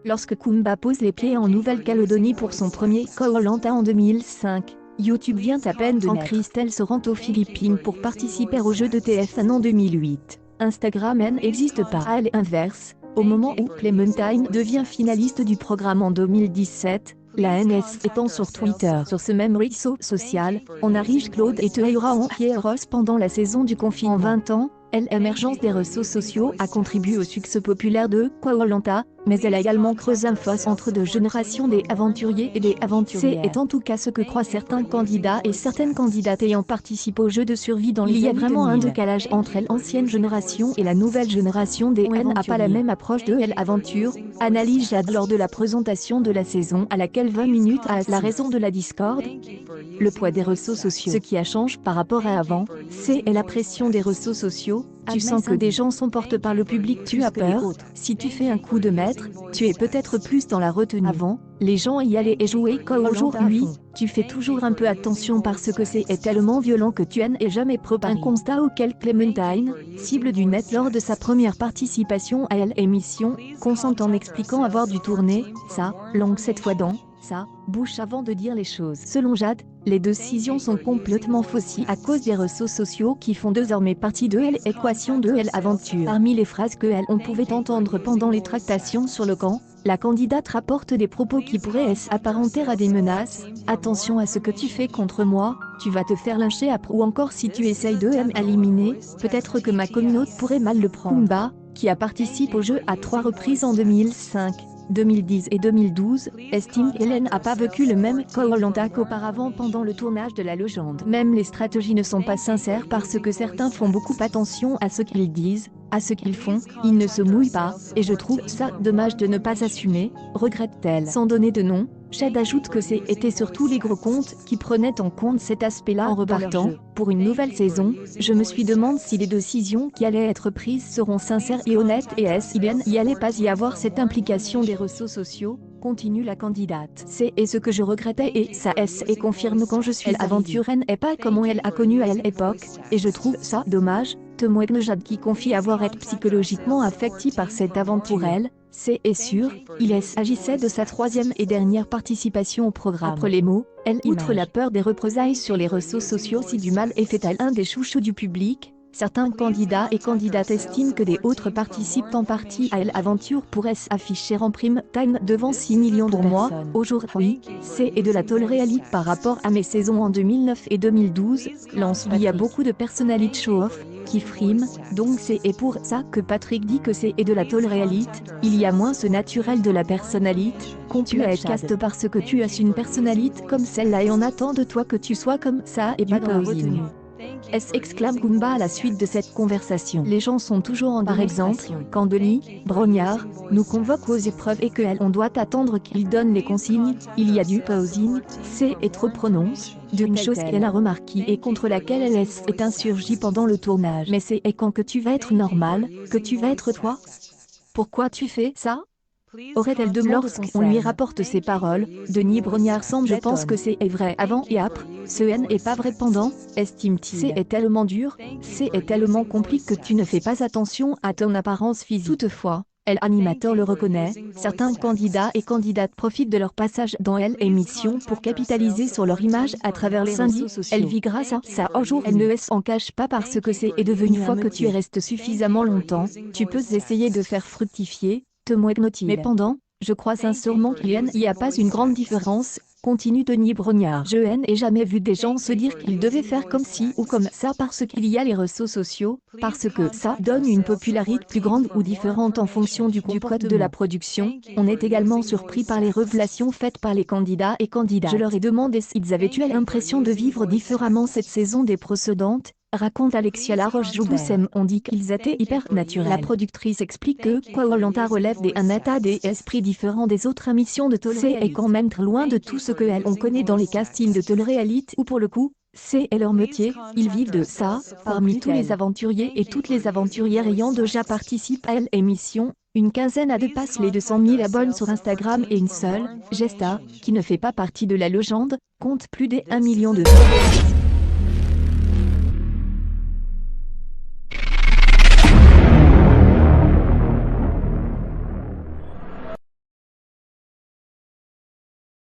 Lorsque Kumba pose les pieds en Nouvelle-Calédonie pour son premier Koh-Lanta en 2005, YouTube vient à peine de naître. Christelle se rend aux Philippines pour participer au jeu de TF1 en 2008. Instagram n'existe pas. À l'inverse, au moment où Clementine devient finaliste du programme en 2017, la NS étant sur Twitter. Sur ce même réseau social, on arrive Claude et Teira en Pierros pendant la saison du confinement. En 20 ans, l'émergence des réseaux sociaux a contribué au succès populaire de Koh-Lanta, mais elle a également creusé un fosse entre deux générations des aventuriers et des aventurières. C'est en tout cas ce que croient certains candidats et certaines candidates ayant participé au jeu de survie dans les années 2000. Il y a vraiment un décalage entre l'ancienne génération et la nouvelle génération des n'a pas la même approche de l'aventure, analyse Jade lors de la présentation de la saison à laquelle 20 minutes a la raison de la discorde. Le poids des réseaux sociaux. Ce qui a changé par rapport à avant, c'est la pression des réseaux sociaux. Tu sens que des gens sont portés par le public, tu as peur. Si tu fais un coup de maître, tu es peut-être plus dans la retenue. Avant, les gens y allaient et jouaient qu'aujourd'hui, tu fais toujours un peu attention parce que c'est tellement violent que tu n'es jamais préparé. Un constat auquel Clementine, cible du net lors de sa première participation à l'émission, consent en expliquant avoir dû tourner sa langue cette fois dans sa bouche avant de dire les choses. Selon Jade, les décisions sont complètement faussées à cause des réseaux sociaux qui font désormais partie de l'équation de l'aventure. Parmi les phrases que on pouvait entendre pendant les tractations sur le camp, la candidate rapporte des propos qui pourraient s'apparenter à des menaces. Attention à ce que tu fais contre moi, tu vas te faire lyncher après. Ou encore si tu essayes de m'éliminer, peut-être que ma communauté pourrait mal le prendre. Kumba, qui a participé au jeu à 3 reprises en 2005. 2010 et 2012, estime qu'Hélène n'a pas vécu le même Koh-Lanta qu'auparavant pendant le tournage de la légende. Même les stratégies ne sont pas sincères parce que certains font beaucoup attention à ce qu'ils disent, à ce qu'ils font, ils ne se mouillent pas, et je trouve ça dommage de ne pas assumer, regrette-t-elle. Sans donner de nom, Jade ajoute que c'était surtout les gros comptes qui prenaient en compte cet aspect-là en repartant. Pour une nouvelle saison, je me suis demandé si les décisions qui allaient être prises seront sincères et honnêtes et il n'y allait pas y avoir cette implication des réseaux sociaux, continue la candidate. C'est ce que je regrettais et ça et confirme quand je suis l'aventurière et pas comment elle a connu à l'époque, et je trouve ça dommage. Témoigne Jade qui confie avoir été psychologiquement affectée par cette aventure. C'est sûr, il s'agissait de sa 3e et dernière participation au programme. Après les mots, outre la peur des représailles sur les réseaux sociaux si du mal est fait à l'un des chouchous du public, certains candidats et candidates estiment que des autres participent en partie à l'aventure pourraient s'afficher en prime time devant 6 millions de mois. Aujourd'hui, c'est de la télé-réalité par rapport à mes saisons en 2009 et 2012. Il y a beaucoup de personnalités show-off qui friment, donc c'est pour ça que Patrick dit que c'est de la télé-réalité. Il y a moins ce naturel de la personnalité. Tu es caste parce que tu as une personnalité comme celle-là et on attend de toi que tu sois comme ça et pas dans la retenue. Exclame Kumba à la suite de cette conversation. Les gens sont toujours en par exemple, quand Denis Brognard nous convoque aux épreuves et on doit attendre qu'il donne les consignes, il y a du pausing, c'est trop prononce, d'une chose qu'elle a remarqué et contre laquelle elle est insurgie pendant le tournage. Mais c'est quand que tu vas être normal, que tu vas être toi? Pourquoi tu fais ça? Aurait-elle de lorsqu'on lui rapporte ces paroles, Denis Brognard semble je pense que c'est vrai avant et après, ce n'est pas vrai pendant, estime-t-il. C'est tellement dur, c'est tellement compliqué que tu ne fais pas attention à ton apparence physique. Toutefois, l'animateur le reconnaît, certains candidats et candidates profitent de leur passage dans l'émission pour capitaliser sur leur image à travers les réseaux sociaux. Elle vit grâce à ça aujourd'hui. Elle ne s'en cache pas parce que c'est devenu une fois que tu restes suffisamment longtemps, tu peux essayer de faire fructifier. Mais pendant, je crois sincèrement qu'il n'y a pas une grande différence, continue Denis Brognard. Je n'ai jamais vu des gens se dire qu'ils devaient faire comme ci ou comme ça parce qu'il y a les réseaux sociaux, parce que ça donne une popularité plus grande ou différente en fonction du code de la production. On est également surpris par les révélations faites par les candidats et candidates. Je leur ai demandé s'ils avaient eu l'impression de vivre différemment cette saison des précédentes. Raconte Alexia Laroche-Joubert. On dit qu'ils étaient hyper naturels. La productrice explique que Koh-Lanta relève d'un état d'esprit différent des autres émissions de télé et quand même très loin de tout ce que on connaît dans les castings de télé-réalité où pour le coup, c'est leur métier, ils vivent de ça. Parmi tous les aventuriers et toutes les aventurières ayant déjà participé à l'émission, une quinzaine a dépassé les 200 000 abonnés sur Instagram et une seule, Gesta, qui ne fait pas partie de la légende, compte plus d'1 million de